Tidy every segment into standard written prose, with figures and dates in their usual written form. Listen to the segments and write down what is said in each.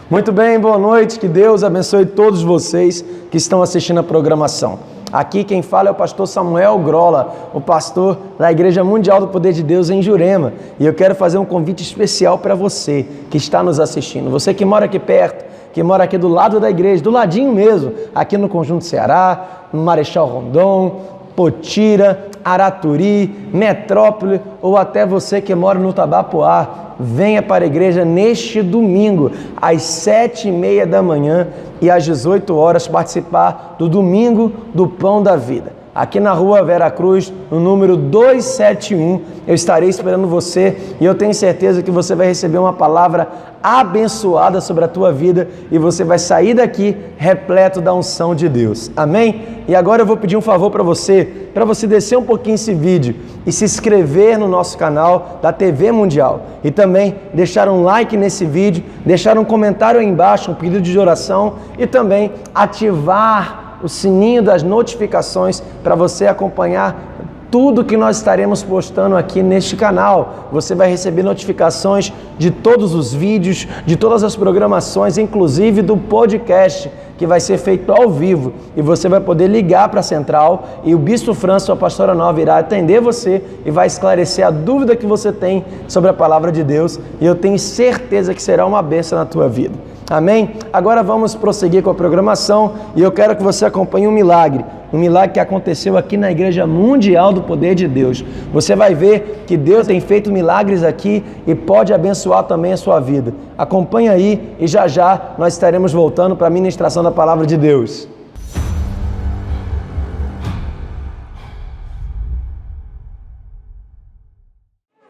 Muito bem, boa noite, que Deus abençoe todos vocês que estão assistindo a programação. Aqui quem fala é o pastor Samuel Grola, o pastor da Igreja Mundial do Poder de Deus em Jurema. E eu quero fazer um convite especial para você que está nos assistindo. Você que mora aqui perto, que mora aqui do lado da igreja, do ladinho mesmo, aqui no Conjunto Ceará, no Marechal Rondon, Potira, Araturi, Metrópole, ou até você que mora no Tabapuá, venha para a igreja neste domingo, às 7h30 da manhã e às 18 horas, participar do Domingo do Pão da Vida. Aqui na rua Vera Cruz, no número 271, eu estarei esperando você e eu tenho certeza que você vai receber uma palavra abençoada sobre a tua vida e você vai sair daqui repleto da unção de Deus. Amém? E agora eu vou pedir um favor para você descer um pouquinho esse vídeo e se inscrever no nosso canal da TV Mundial. E também deixar um like nesse vídeo, deixar um comentário aí embaixo, um pedido de oração e também ativar o sininho das notificações para você acompanhar tudo que nós estaremos postando aqui neste canal. Você vai receber notificações de todos os vídeos, de todas as programações, inclusive do podcast, que vai ser feito ao vivo. E você vai poder ligar para a central e o Bispo Franço, a pastora Nova, irá atender você e vai esclarecer a dúvida que você tem sobre a palavra de Deus. E eu tenho certeza que será uma bênção na tua vida. Amém? Agora vamos prosseguir com a programação e eu quero que você acompanhe um milagre que aconteceu aqui na Igreja Mundial do Poder de Deus. Você vai ver que Deus tem feito milagres aqui e pode abençoar também a sua vida. Acompanhe aí e já já nós estaremos voltando para a ministração da Palavra de Deus.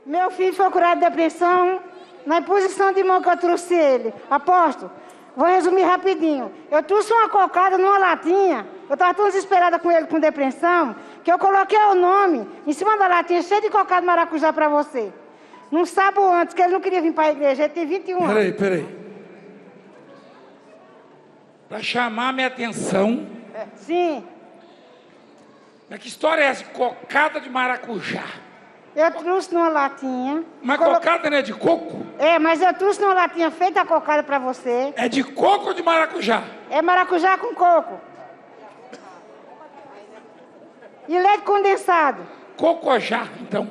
Meu filho foi curado de depressão. Na imposição de mão que eu trouxe ele, apóstolo, vou resumir rapidinho. Eu trouxe uma cocada numa latinha, eu estava tão desesperada com ele, com depressão, que eu coloquei o nome em cima da latinha, cheio de cocada de maracujá para você. Num sábado antes, que ele não queria vir para a igreja, ele tem 21 anos. Peraí. Para chamar minha atenção. Sim. Mas que história é essa? Cocada de maracujá. Eu trouxe numa latinha. Mas cocada não é de coco? É, mas eu trouxe numa latinha feita a cocada pra você. É de coco ou de maracujá? É maracujá com coco. E leite condensado. Cocojá, então.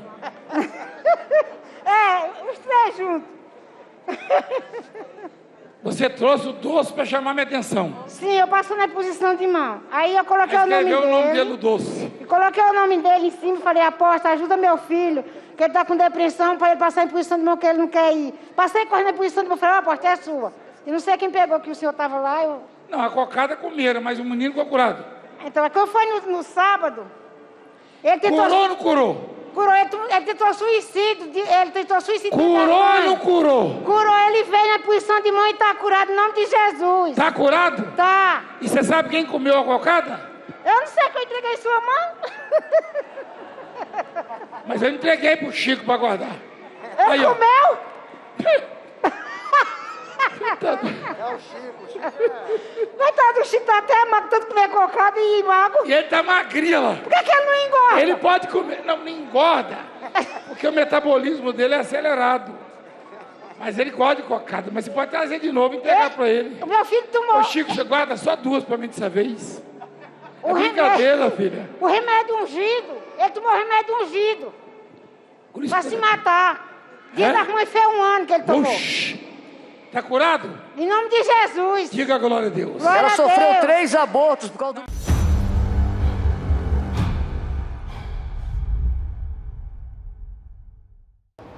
Os três juntos. Você trouxe o doce para chamar minha atenção. Sim, eu passei na posição de mão. Aí eu coloquei o nome dele. Escreveu o nome dele no doce. E coloquei o nome dele em cima e falei, apóstolo, ajuda meu filho, que ele está com depressão, para ele passar em posição de mão que ele não quer ir. Passei correndo na posição de mão e falei, apóstolo, é sua. E não sei quem pegou, que o senhor estava lá. Não, a cocada comeram, mas o menino ficou curado. Então, quando foi no sábado, ele tentou... Curou ou não curou? Curou, ele tentou suicídio. Curou ou não curou? Curou, ele veio na posição de mão e está curado em nome de Jesus. Tá curado? Tá. E você sabe quem comeu a cocada? Eu não sei que eu entreguei em sua mão. Mas eu entreguei pro Chico para guardar. Ele Aí, ó. comeu? É o Chico. Coitado do Chico, tá até magro, tanto comer cocada e magro. E ele tá magrinho lá. Por que ele não engorda? Ele pode comer, não engorda, porque o metabolismo dele é acelerado. Mas ele gosta de cocada, mas você pode trazer de novo e entregar pra ele. O meu filho tomou. Ô Chico, você guarda só 2 pra mim dessa vez. É brincadeira, filha. O remédio ungido. Ele tomou remédio ungido. Pra se matar. Dia da mãe fez 1 ano que ele tomou. Oxi. Tá curado? Em nome de Jesus. Diga a glória a Deus. Glória Ela a sofreu Deus. 3 abortos por causa do...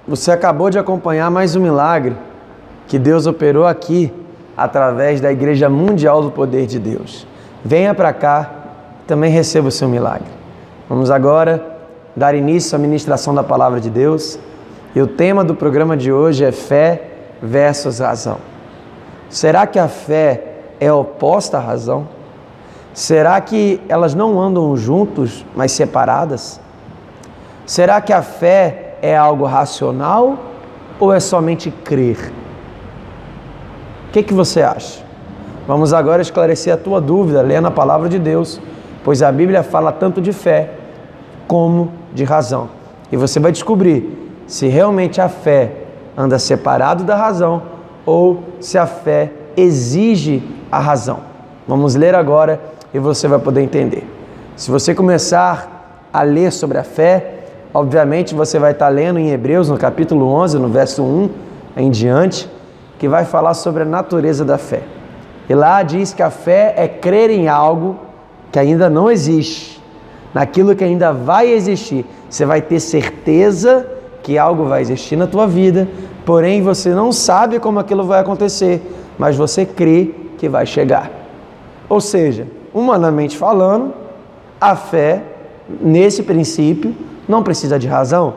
Você acabou de acompanhar mais um milagre que Deus operou aqui através da Igreja Mundial do Poder de Deus. Venha para cá, também receba o seu milagre. Vamos agora dar início à ministração da Palavra de Deus. E o tema do programa de hoje é fé versus razão. Será que a fé é oposta à razão? Será que elas não andam juntos, mas separadas? Será que a fé é algo racional ou é somente crer? O que você acha? Vamos agora esclarecer a tua dúvida, lendo a palavra de Deus, pois a Bíblia fala tanto de fé como de razão. E você vai descobrir se realmente a fé anda separado da razão ou se a fé exige a razão. Vamos ler agora e você vai poder entender. Se você começar a ler sobre a fé, obviamente você vai estar lendo em Hebreus, no capítulo 11, no verso 1 em diante, que vai falar sobre a natureza da fé. E lá diz que a fé é crer em algo que ainda não existe, naquilo que ainda vai existir. Você vai ter certeza que algo vai existir na tua vida, porém você não sabe como aquilo vai acontecer, mas você crê que vai chegar. Ou seja, humanamente falando, a fé, nesse princípio, não precisa de razão.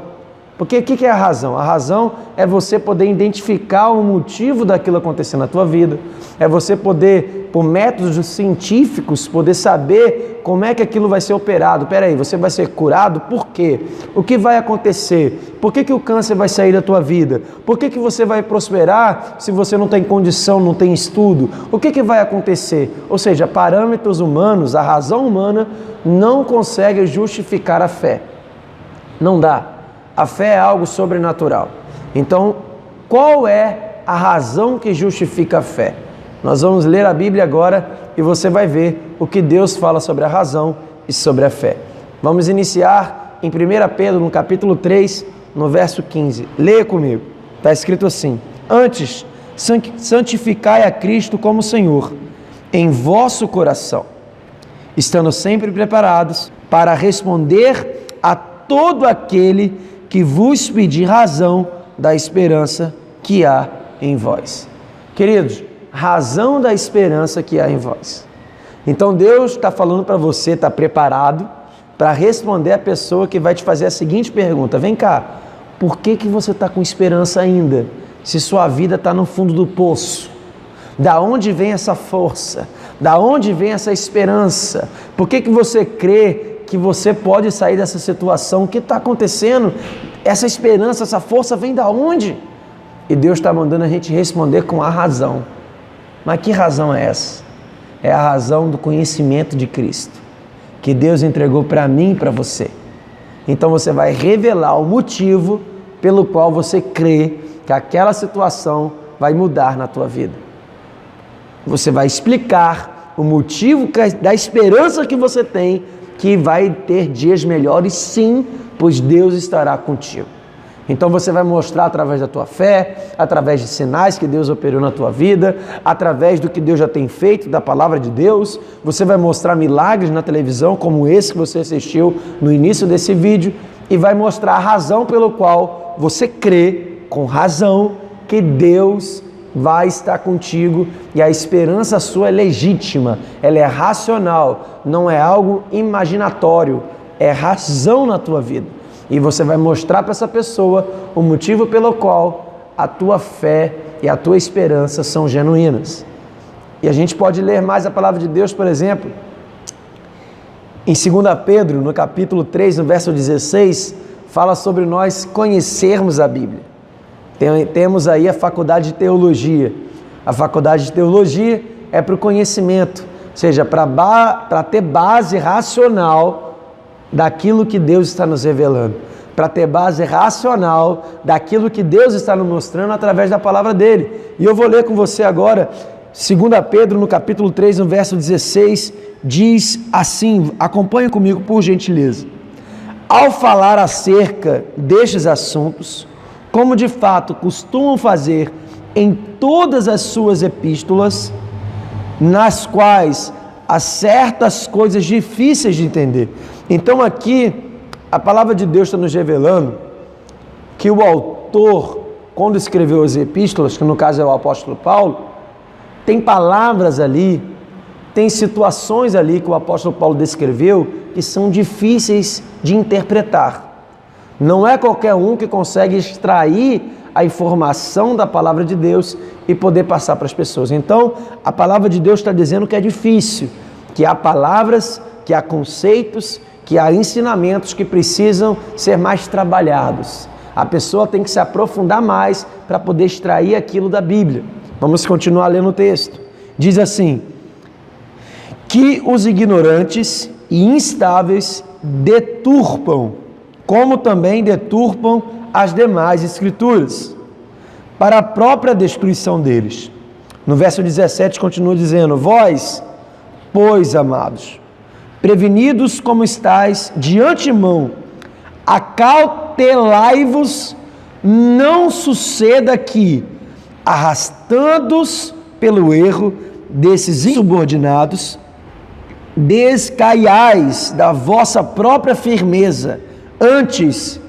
Porque o que é a razão? A razão é você poder identificar o motivo daquilo acontecer na tua vida. É você poder, por métodos científicos, poder saber como é que aquilo vai ser operado. Peraí, você vai ser curado? Por quê? O que vai acontecer? Por que o câncer vai sair da tua vida? Por que você vai prosperar se você não tem condição, não tem estudo? O que vai acontecer? Ou seja, parâmetros humanos, a razão humana não consegue justificar a fé. Não dá. A fé é algo sobrenatural. Então, qual é a razão que justifica a fé? Nós vamos ler a Bíblia agora e você vai ver o que Deus fala sobre a razão e sobre a fé. Vamos iniciar em 1 Pedro, no capítulo 3, no verso 15. Leia comigo. Está escrito assim: Antes, santificai a Cristo como Senhor em vosso coração, estando sempre preparados para responder a todo aquele que vos pedir razão da esperança que há em vós. Queridos, razão da esperança que há em vós. Então Deus está falando para você, está preparado para responder a pessoa que vai te fazer a seguinte pergunta: vem cá, por que você está com esperança ainda, se sua vida está no fundo do poço? Da onde vem essa força? Da onde vem essa esperança? Por que você crê que você pode sair dessa situação? O que está acontecendo? Essa esperança, essa força vem da onde? E Deus está mandando a gente responder com a razão. Mas que razão é essa? É a razão do conhecimento de Cristo, que Deus entregou para mim e para você. Então você vai revelar o motivo pelo qual você crê que aquela situação vai mudar na tua vida. Você vai explicar o motivo da esperança que você tem, que vai ter dias melhores, sim, pois Deus estará contigo. Então você vai mostrar através da tua fé, através de sinais que Deus operou na tua vida, através do que Deus já tem feito, da palavra de Deus. Você vai mostrar milagres na televisão, como esse que você assistiu no início desse vídeo, e vai mostrar a razão pelo qual você crê, com razão, que Deus vai estar contigo, e a esperança sua é legítima, ela é racional, não é algo imaginatório, é razão na tua vida. E você vai mostrar para essa pessoa o motivo pelo qual a tua fé e a tua esperança são genuínas. E a gente pode ler mais a palavra de Deus, por exemplo, em 2 Pedro, no capítulo 3, no verso 16, fala sobre nós conhecermos a Bíblia. Temos aí a faculdade de teologia. A faculdade de teologia é para o conhecimento, ou seja, para ter base racional daquilo que Deus está nos revelando, para ter base racional daquilo que Deus está nos mostrando através da palavra dele. E eu vou ler com você agora, 2 Pedro, no capítulo 3, no verso 16, diz assim, acompanhe comigo por gentileza: Ao falar acerca destes assuntos, como de fato costumam fazer em todas as suas epístolas, nas quais há certas coisas difíceis de entender. Então aqui, a palavra de Deus está nos revelando que o autor, quando escreveu as epístolas, que no caso é o apóstolo Paulo, tem palavras ali, tem situações ali que o apóstolo Paulo descreveu que são difíceis de interpretar. Não é qualquer um que consegue extrair a informação da palavra de Deus e poder passar para as pessoas. Então, a palavra de Deus está dizendo que é difícil, que há palavras, que há conceitos, que há ensinamentos que precisam ser mais trabalhados. A pessoa tem que se aprofundar mais para poder extrair aquilo da Bíblia. Vamos continuar lendo o texto. Diz assim: que os ignorantes e instáveis deturpam, como também deturpam as demais escrituras, para a própria destruição deles. No verso 17 continua dizendo: vós, pois, amados, prevenidos como estáis de antemão, acautelai-vos, não suceda que, arrastando-os pelo erro desses insubordinados, descaiais da vossa própria firmeza. Antes,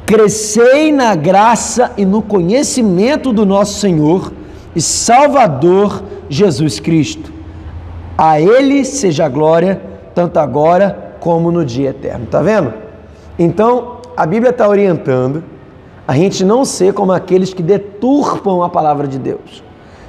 crescei na graça e no conhecimento do nosso Senhor e Salvador Jesus Cristo. A Ele seja a glória, tanto agora como no dia eterno. Está vendo? Então, a Bíblia está orientando a gente não ser como aqueles que deturpam a palavra de Deus.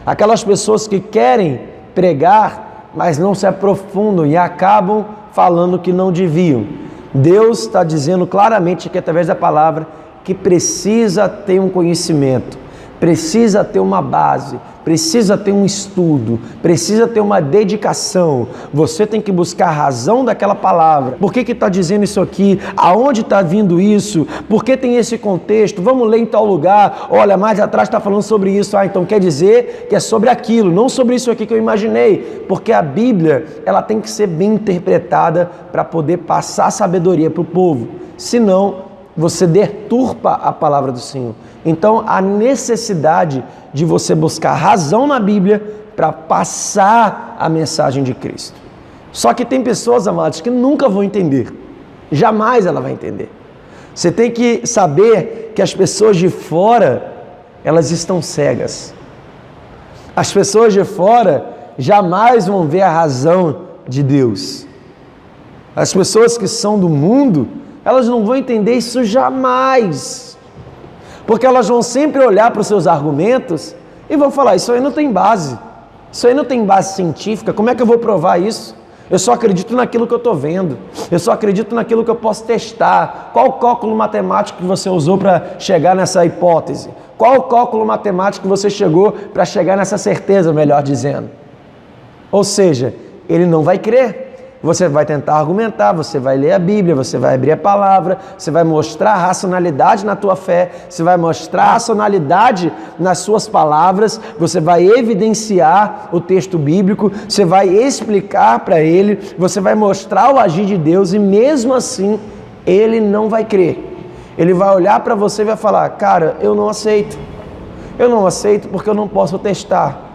Aquelas pessoas que querem pregar, mas não se aprofundam e acabam falando que não deviam. Deus está dizendo claramente que através da palavra que precisa ter um conhecimento, precisa ter uma base, precisa ter um estudo, precisa ter uma dedicação. Você tem que buscar a razão daquela palavra. Por que está dizendo isso aqui? Aonde está vindo isso? Por que tem esse contexto? Vamos ler em tal lugar. Olha, mais atrás está falando sobre isso. Então quer dizer que é sobre aquilo, não sobre isso aqui que eu imaginei. Porque a Bíblia, ela tem que ser bem interpretada para poder passar sabedoria para o povo. Senão, você deturpa a palavra do Senhor. Então, a necessidade de você buscar razão na Bíblia para passar a mensagem de Cristo. Só que tem pessoas, amados, que nunca vão entender. Jamais ela vai entender. Você tem que saber que as pessoas de fora, elas estão cegas. As pessoas de fora jamais vão ver a razão de Deus. As pessoas que são do mundo, elas não vão entender isso jamais. Porque elas vão sempre olhar para os seus argumentos e vão falar: isso aí não tem base. Isso aí não tem base científica. Como é que eu vou provar isso? Eu só acredito naquilo que eu estou vendo. Eu só acredito naquilo que eu posso testar. Qual o cálculo matemático que você usou para chegar nessa hipótese? Qual o cálculo matemático que você chegou para chegar nessa certeza, melhor dizendo? Ou seja, ele não vai crer. Você vai tentar argumentar, você vai ler a Bíblia, você vai abrir a palavra, você vai mostrar racionalidade na tua fé, você vai mostrar racionalidade nas suas palavras, você vai evidenciar o texto bíblico, você vai explicar para ele, você vai mostrar o agir de Deus e mesmo assim ele não vai crer. Ele vai olhar para você e vai falar: cara, eu não aceito. Eu não aceito porque eu não posso testar.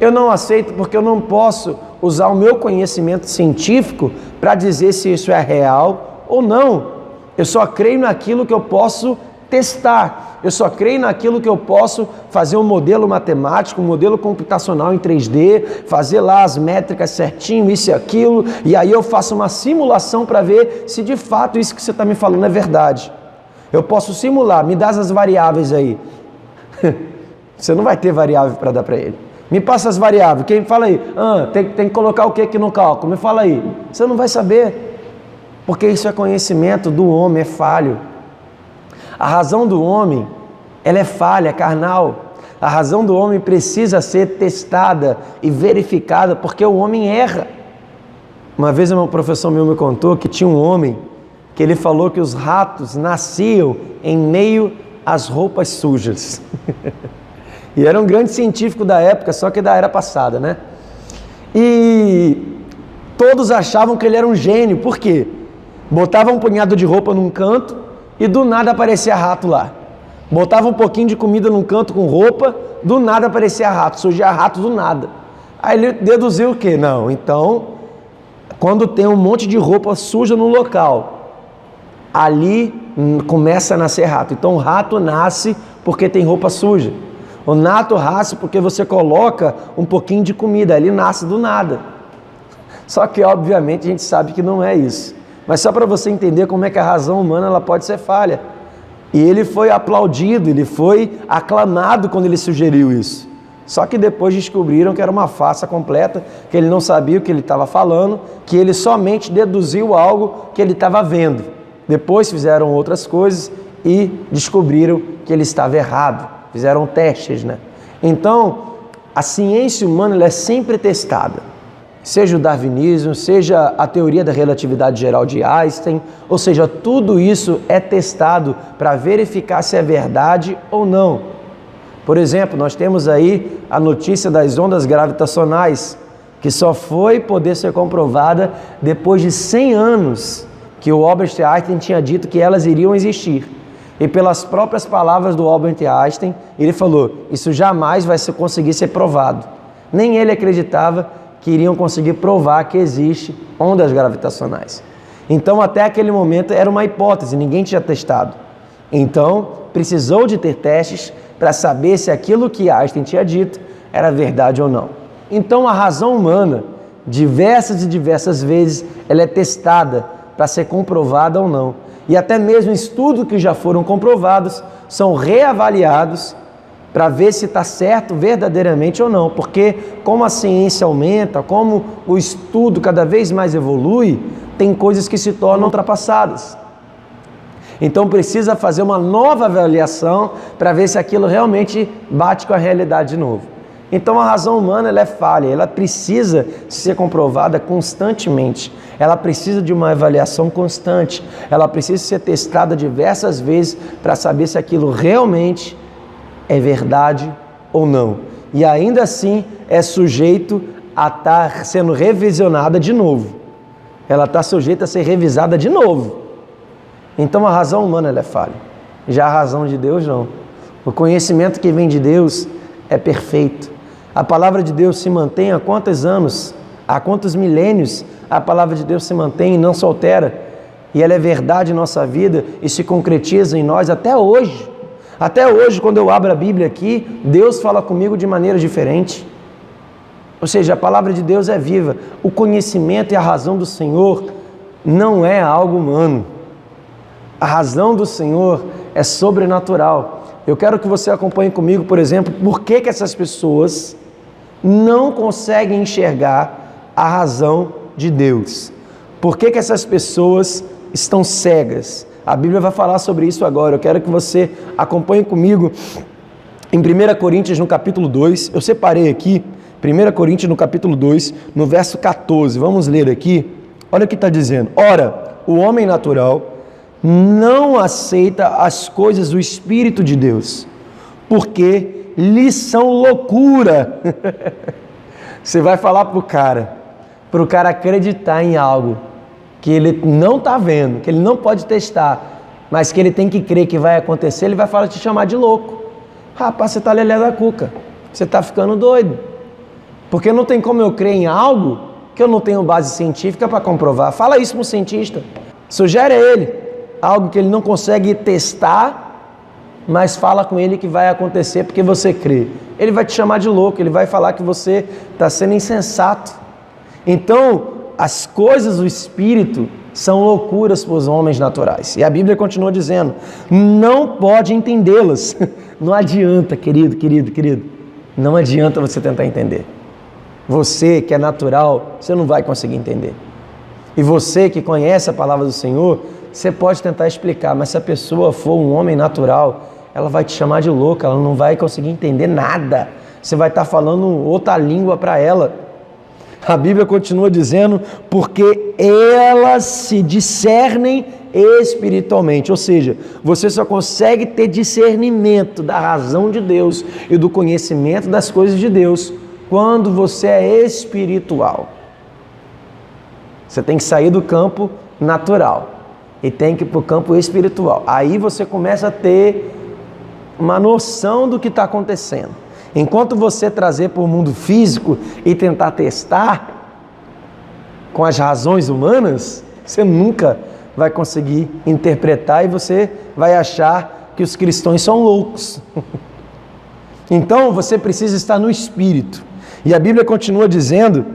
Eu não aceito porque eu não posso usar o meu conhecimento científico para dizer se isso é real ou não. Eu só creio naquilo que eu posso testar. Eu só creio naquilo que eu posso fazer um modelo matemático, um modelo computacional em 3D, fazer lá as métricas certinho, isso e aquilo, e aí eu faço uma simulação para ver se de fato isso que você está me falando é verdade. Eu posso simular, me dá as variáveis aí. Você não vai ter variável para dar para ele. Me passa as variáveis. Quem fala aí? Tem que colocar o que aqui no cálculo? Me fala aí. Você não vai saber. Porque isso é conhecimento do homem, é falho. A razão do homem, ela é falha, é carnal. A razão do homem precisa ser testada e verificada, porque o homem erra. Uma vez um professor meu me contou que tinha um homem que ele falou que os ratos nasciam em meio às roupas sujas. E era um grande científico da época, só que da era passada, né? E todos achavam que ele era um gênio. Por quê? Botava um punhado de roupa num canto e do nada aparecia rato lá. Botava um pouquinho de comida num canto com roupa, do nada aparecia rato, surgia rato do nada. Aí ele deduziu o quê? Não, então, quando tem um monte de roupa suja no local, ali começa a nascer rato. Então o rato nasce porque tem roupa suja. O rato nasce porque você coloca um pouquinho de comida, ele nasce do nada. Só que, obviamente, a gente sabe que não é isso. Mas só para você entender como é que a razão humana ela pode ser falha. E ele foi aplaudido, ele foi aclamado quando ele sugeriu isso. Só que depois descobriram que era uma farsa completa, que ele não sabia o que ele estava falando, que ele somente deduziu algo que ele estava vendo. Depois fizeram outras coisas e descobriram que ele estava errado. Fizeram testes, né? Então, a ciência humana ela é sempre testada. Seja o darwinismo, seja a teoria da relatividade geral de Einstein, ou seja, tudo isso é testado para verificar se é verdade ou não. Por exemplo, nós temos aí a notícia das ondas gravitacionais, que só foi poder ser comprovada depois de 100 anos que o Albert Einstein tinha dito que elas iriam existir. E pelas próprias palavras do Albert Einstein, ele falou, isso jamais vai conseguir ser provado. Nem ele acreditava que iriam conseguir provar que existe ondas gravitacionais. Então, até aquele momento, era uma hipótese, ninguém tinha testado. Então, precisou de ter testes para saber se aquilo que Einstein tinha dito era verdade ou não. Então, a razão humana, diversas e diversas vezes, ela é testada para ser comprovada ou não. E até mesmo estudos que já foram comprovados são reavaliados para ver se está certo verdadeiramente ou não. Porque como a ciência aumenta, como o estudo cada vez mais evolui, tem coisas que se tornam ultrapassadas. Então precisa fazer uma nova avaliação para ver se aquilo realmente bate com a realidade de novo. Então a razão humana ela é falha, ela precisa ser comprovada constantemente, ela precisa de uma avaliação constante, ela precisa ser testada diversas vezes para saber se aquilo realmente é verdade ou não. E ainda assim é sujeito a estar sendo revisionada de novo, ela está sujeita a ser revisada de novo. Então a razão humana ela é falha, já a razão de Deus não. O conhecimento que vem de Deus é perfeito. A palavra de Deus se mantém há quantos anos, há quantos milênios a palavra de Deus se mantém e não se altera. E ela é verdade em nossa vida e se concretiza em nós até hoje. Até hoje, quando eu abro a Bíblia aqui, Deus fala comigo de maneira diferente. Ou seja, a palavra de Deus é viva. O conhecimento e a razão do Senhor não é algo humano. A razão do Senhor é sobrenatural. Eu quero que você acompanhe comigo, por exemplo, por que essas pessoas não conseguem enxergar a razão de Deus. Por que essas pessoas estão cegas? A Bíblia vai falar sobre isso agora. Eu quero que você acompanhe comigo em 1 Coríntios, no capítulo 2. Eu separei aqui, 1 Coríntios, no capítulo 2, no verso 14. Vamos ler aqui. Olha o que está dizendo. Ora, o homem natural não aceita as coisas do Espírito de Deus, porque lhes são loucura. Você vai falar para o cara acreditar em algo que ele não está vendo, que ele não pode testar, mas que ele tem que crer que vai acontecer, ele vai falar, te chamar de louco. Rapaz, você está lelé da cuca, você está ficando doido, porque não tem como eu crer em algo que eu não tenho base científica para comprovar. Fala isso para um cientista, sugere a ele algo que ele não consegue testar, mas fala com ele que vai acontecer porque você crê. Ele vai te chamar de louco, ele vai falar que você está sendo insensato. Então, as coisas do Espírito são loucuras para os homens naturais. E a Bíblia continua dizendo, não pode entendê-las. Não adianta, querido. Não adianta você tentar entender. Você que é natural, você não vai conseguir entender. E você que conhece a palavra do Senhor, você pode tentar explicar, mas se a pessoa for um homem natural, ela vai te chamar de louca, ela não vai conseguir entender nada. Você vai estar falando outra língua para ela. A Bíblia continua dizendo, porque elas se discernem espiritualmente. Ou seja, você só consegue ter discernimento da razão de Deus e do conhecimento das coisas de Deus quando você é espiritual. Você tem que sair do campo natural e tem que ir para o campo espiritual. Aí você começa a ter uma noção do que está acontecendo. Enquanto você trazer para o mundo físico e tentar testar com as razões humanas, você nunca vai conseguir interpretar e você vai achar que os cristãos são loucos. Então você precisa estar no Espírito. E a Bíblia continua dizendo,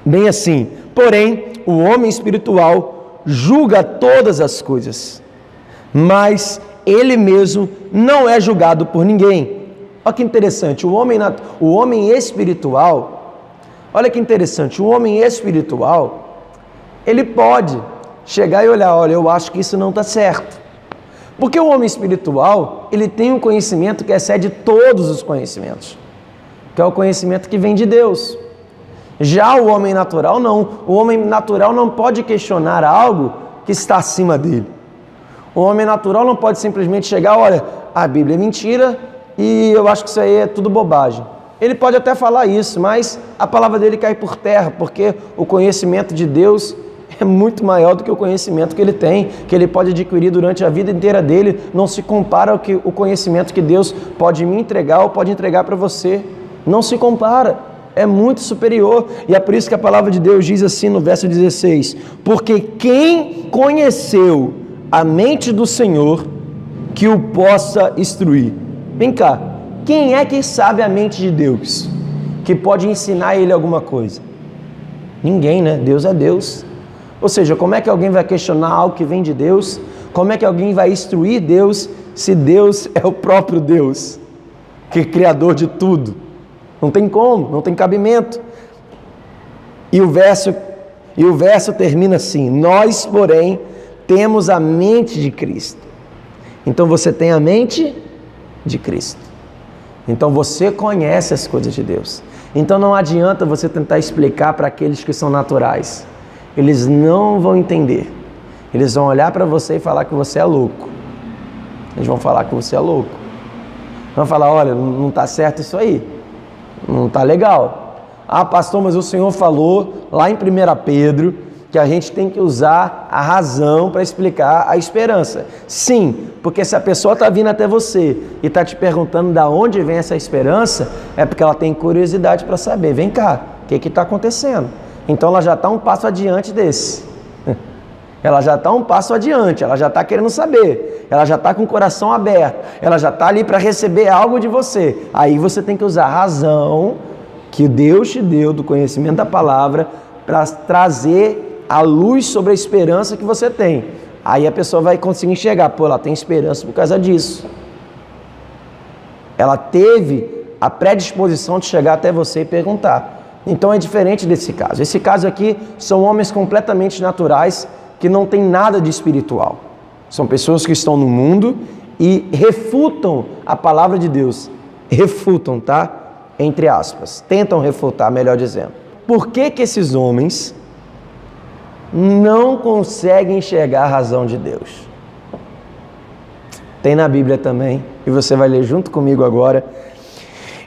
bem assim, porém o homem espiritual julga todas as coisas, mas ele mesmo não é julgado por ninguém. Olha que interessante, o homem espiritual, olha que interessante, o homem espiritual, ele pode chegar e olhar, olha, eu acho que isso não está certo. Porque o homem espiritual, ele tem um conhecimento que excede todos os conhecimentos, que é o conhecimento que vem de Deus. Já o homem natural não, o homem natural não pode questionar algo que está acima dele. O homem natural não pode simplesmente chegar, olha, a Bíblia é mentira, e eu acho que isso aí é tudo bobagem. Ele pode até falar isso, mas a palavra dele cai por terra, porque o conhecimento de Deus é muito maior do que o conhecimento que ele tem, que ele pode adquirir durante a vida inteira dele. Não se compara ao que o conhecimento que Deus pode me entregar ou pode entregar para você. Não se compara, é muito superior. E é por isso que a palavra de Deus diz assim no verso 16: porque quem conheceu a mente do Senhor que o possa instruir? Vem cá, quem é que sabe a mente de Deus, que pode ensinar a ele alguma coisa? Ninguém, né? Deus é Deus. Ou seja, como é que alguém vai questionar algo que vem de Deus? Como é que alguém vai instruir Deus, se Deus é o próprio Deus, que é criador de tudo? Não tem como, não tem cabimento. E o verso termina assim: nós, porém, temos a mente de Cristo. Então você tem a mente de Cristo. Então você conhece as coisas de Deus. Então não adianta você tentar explicar para aqueles que são naturais. Eles não vão entender. Eles vão olhar para você e falar que você é louco. Eles vão falar que você é louco. Vão falar: olha, não está certo isso aí. Não está legal. Ah, pastor, mas o Senhor falou lá em 1 Pedro que a gente tem que usar a razão para explicar a esperança. Sim, porque se a pessoa está vindo até você e está te perguntando de onde vem essa esperança, é porque ela tem curiosidade para saber. Vem cá, o que está acontecendo? Então ela já está um passo adiante desse. Ela já está um passo adiante, ela já está querendo saber, ela já está com o coração aberto, ela já está ali para receber algo de você. Aí você tem que usar a razão que Deus te deu do conhecimento da palavra para trazer a luz sobre a esperança que você tem. Aí a pessoa vai conseguir enxergar: pô, ela tem esperança por causa disso. Ela teve a predisposição de chegar até você e perguntar. Então é diferente desse caso. Esse caso aqui são homens completamente naturais, que não tem nada de espiritual. São pessoas que estão no mundo e refutam a palavra de Deus. Refutam, tá? Entre aspas. Tentam refutar, melhor dizendo. Por que que esses homens não conseguem enxergar a razão de Deus? Tem na Bíblia também, e você vai ler junto comigo agora,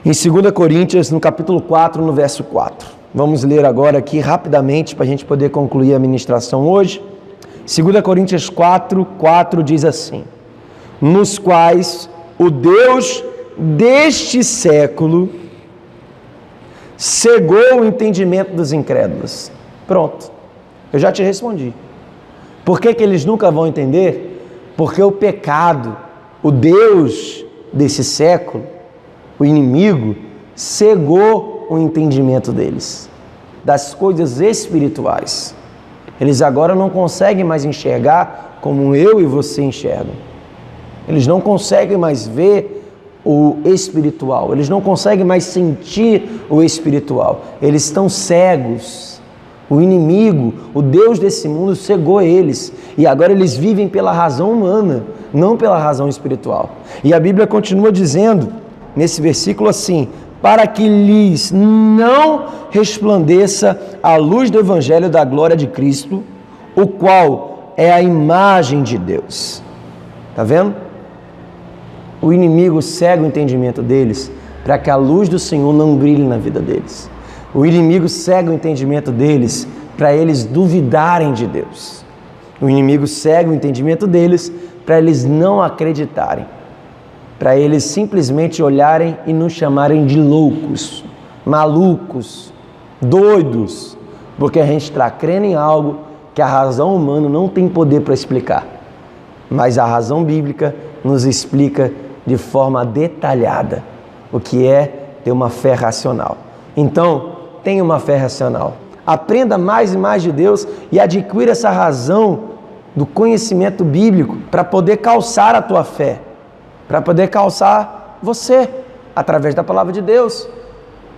em 2 Coríntios, no capítulo 4, no verso 4. Vamos ler agora aqui rapidamente para a gente poder concluir a ministração hoje. 2 Coríntios 4, 4 diz assim: nos quais o Deus deste século cegou o entendimento dos incrédulos. Pronto, eu já te respondi. Por que que eles nunca vão entender? Porque o pecado, o Deus desse século, o inimigo, cegou o entendimento deles, das coisas espirituais. Eles agora não conseguem mais enxergar como eu e você enxergam. Eles não conseguem mais ver o espiritual. Eles não conseguem mais sentir o espiritual. Eles estão cegos. O inimigo, o Deus desse mundo, cegou eles. E agora eles vivem pela razão humana, não pela razão espiritual. E a Bíblia continua dizendo, nesse versículo assim: para que lhes não resplandeça a luz do Evangelho da glória de Cristo, o qual é a imagem de Deus. Está vendo? O inimigo cega o entendimento deles para que a luz do Senhor não brilhe na vida deles. O inimigo cega o entendimento deles para eles duvidarem de Deus. O inimigo cega o entendimento deles para eles não acreditarem, para eles simplesmente olharem e nos chamarem de loucos, malucos, doidos, porque a gente está crendo em algo que a razão humana não tem poder para explicar, mas a razão bíblica nos explica de forma detalhada o que é ter uma fé racional. Então, tenha uma fé racional. Aprenda mais e mais de Deus e adquira essa razão do conhecimento bíblico para poder calçar a tua fé, para poder calçar você, através da palavra de Deus.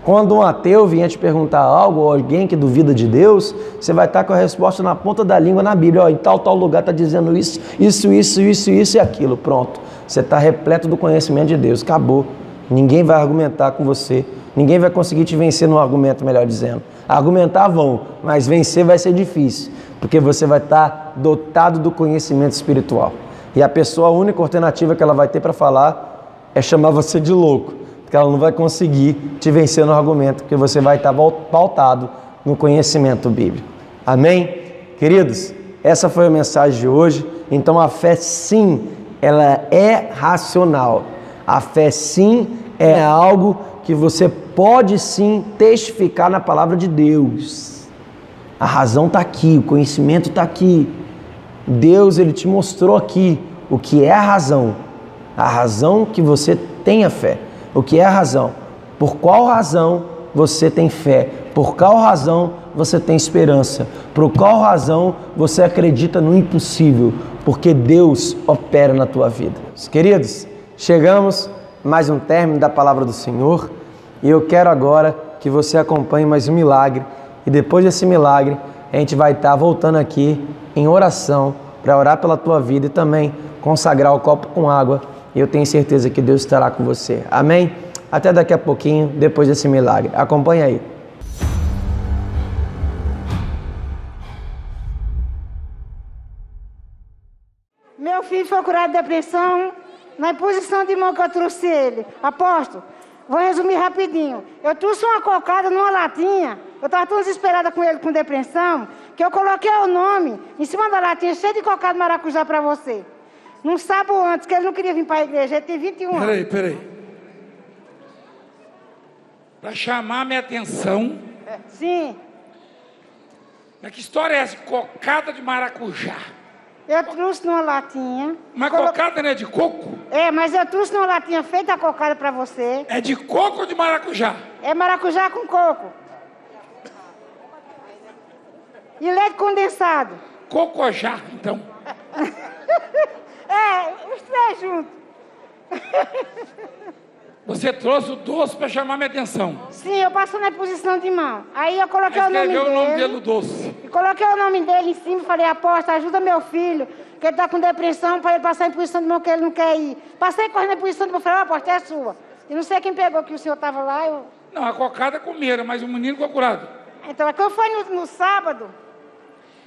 Quando um ateu vier te perguntar algo, ou alguém que duvida de Deus, você vai estar com a resposta na ponta da língua na Bíblia. Ó, em tal lugar está dizendo isso e aquilo. Pronto, você está repleto do conhecimento de Deus. Acabou. Ninguém vai argumentar com você. Ninguém vai conseguir te vencer no argumento, melhor dizendo. Argumentar vão, mas vencer vai ser difícil, porque você vai estar dotado do conhecimento espiritual. E a pessoa, a única alternativa que ela vai ter para falar é chamar você de louco, porque ela não vai conseguir te vencer no argumento, porque você vai estar pautado no conhecimento bíblico. Amém? Queridos, essa foi a mensagem de hoje. Então a fé sim, ela é racional. A fé sim é algo que você pode sim testificar na palavra de Deus. A razão está aqui, o conhecimento está aqui. Deus, Ele te mostrou aqui o que é a razão que você tenha fé. O que é a razão? Por qual razão você tem fé? Por qual razão você tem esperança? Por qual razão você acredita no impossível? Porque Deus opera na tua vida. Queridos, chegamos a mais um término da palavra do Senhor e eu quero agora que você acompanhe mais um milagre e depois desse milagre a gente vai estar voltando aqui em oração para orar pela tua vida e também consagrar o copo com água e eu tenho certeza que Deus estará com você. Amém? Até daqui a pouquinho, depois desse milagre. Acompanha aí. Meu filho foi curado de depressão na imposição de mão que eu trouxe ele. Apóstolo, vou resumir rapidinho. Eu trouxe uma cocada numa latinha. Eu estava tão desesperada com ele com depressão que eu coloquei o nome em cima da latinha cheia de cocada de maracujá para você. Num sábado antes, que ele não queria vir para a igreja. Ele tem 21 anos. Peraí. Para chamar minha atenção. Sim. Mas que história é essa? Cocada de maracujá. Eu trouxe numa latinha. Mas cocada não é de coco? É, mas eu trouxe numa latinha feita a cocada para você. É de coco ou de maracujá? É maracujá com coco. E leite condensado. Cocojá, então. Os três juntos. Você trouxe o doce para chamar minha atenção. Sim, eu passo na posição de mão. Aí eu coloquei o nome dele. Escreveu o nome dele no doce. E coloquei o nome dele em cima e falei, apóstolo, ajuda meu filho, que ele está com depressão, para ele passar em posição de mão que ele não quer ir. Passei correndo em posição de mão, falei, apóstolo, é sua. E não sei quem pegou, que o senhor estava lá. Não, a cocada comeram, mas o menino ficou curado. Então, quando foi no sábado,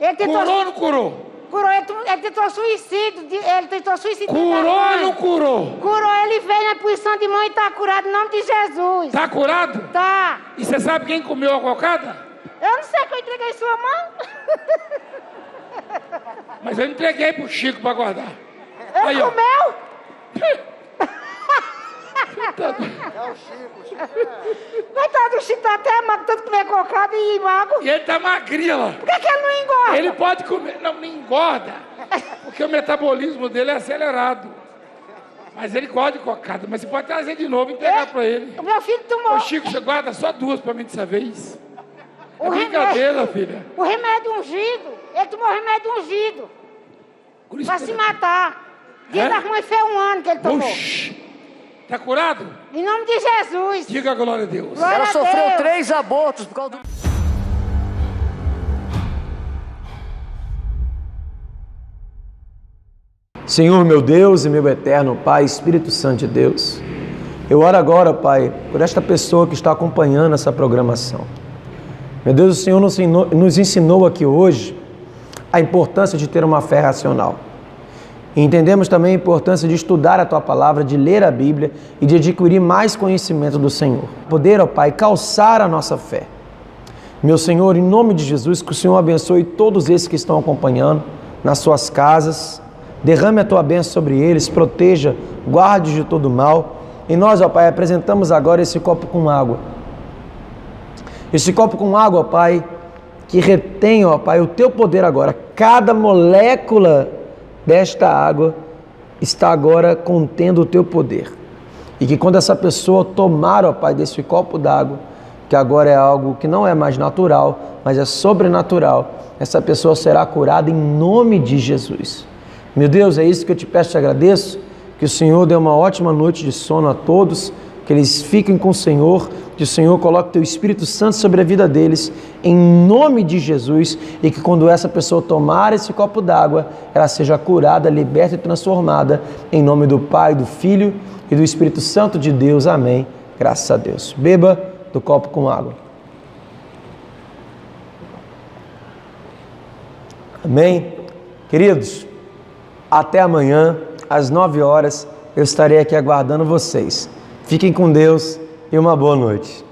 ele tentou... Curou ou não curou? Curou, ele tentou suicídio. Ele tentou suicídio. Curou ou não curou? Curou, ele veio na posição de mão e está curado em nome de Jesus. Tá curado? Tá. E você sabe quem comeu a cocada? Eu não sei que eu entreguei em sua mão. Mas eu entreguei pro Chico para guardar. Ele Aí, ó. comeu? É o Chico. Coitado do Chico, tá até magro, tanto comer cocada e magro. E ele tá magrila. Por que ele não engorda? Ele pode comer, não engorda, porque o metabolismo dele é acelerado. Mas ele gosta de cocada, mas você pode trazer de novo e entregar para ele. O meu filho tomou. Ô Chico, você guarda só 2 para mim dessa vez. O É brincadeira, filha. O remédio ungido. Ele tomou remédio ungido. Pra se matar. Dia da mãe fez 1 ano que ele tomou. Oxi. Tá curado? Em nome de Jesus. Diga a glória a Deus. Glória Ela a sofreu Deus. 3 abortos por causa do... Senhor, meu Deus e meu eterno Pai, Espírito Santo de Deus, eu oro agora, Pai, por esta pessoa que está acompanhando essa programação. Meu Deus, o Senhor nos ensinou aqui hoje a importância de ter uma fé racional. E entendemos também a importância de estudar a Tua Palavra, de ler a Bíblia e de adquirir mais conhecimento do Senhor. Poder, ó Pai, calçar a nossa fé. Meu Senhor, em nome de Jesus, que o Senhor abençoe todos esses que estão acompanhando nas suas casas. Derrame a Tua bênção sobre eles, proteja, guarde de todo mal. E nós, ó Pai, apresentamos agora esse copo com água. Esse copo com água, ó Pai, que retém, ó Pai, o Teu poder agora. Cada molécula desta água está agora contendo o Teu poder. E que quando essa pessoa tomar, ó Pai, desse copo d'água, que agora é algo que não é mais natural, mas é sobrenatural, essa pessoa será curada em nome de Jesus. Meu Deus, é isso que eu te peço e te agradeço, que o Senhor dê uma ótima noite de sono a todos, que eles fiquem com o Senhor, que o Senhor coloque o Teu Espírito Santo sobre a vida deles, em nome de Jesus, e que quando essa pessoa tomar esse copo d'água, ela seja curada, liberta e transformada, em nome do Pai, do Filho e do Espírito Santo de Deus. Amém. Graças a Deus. Beba do copo com água. Amém. Queridos, até amanhã, às 9 horas, eu estarei aqui aguardando vocês. Fiquem com Deus e uma boa noite.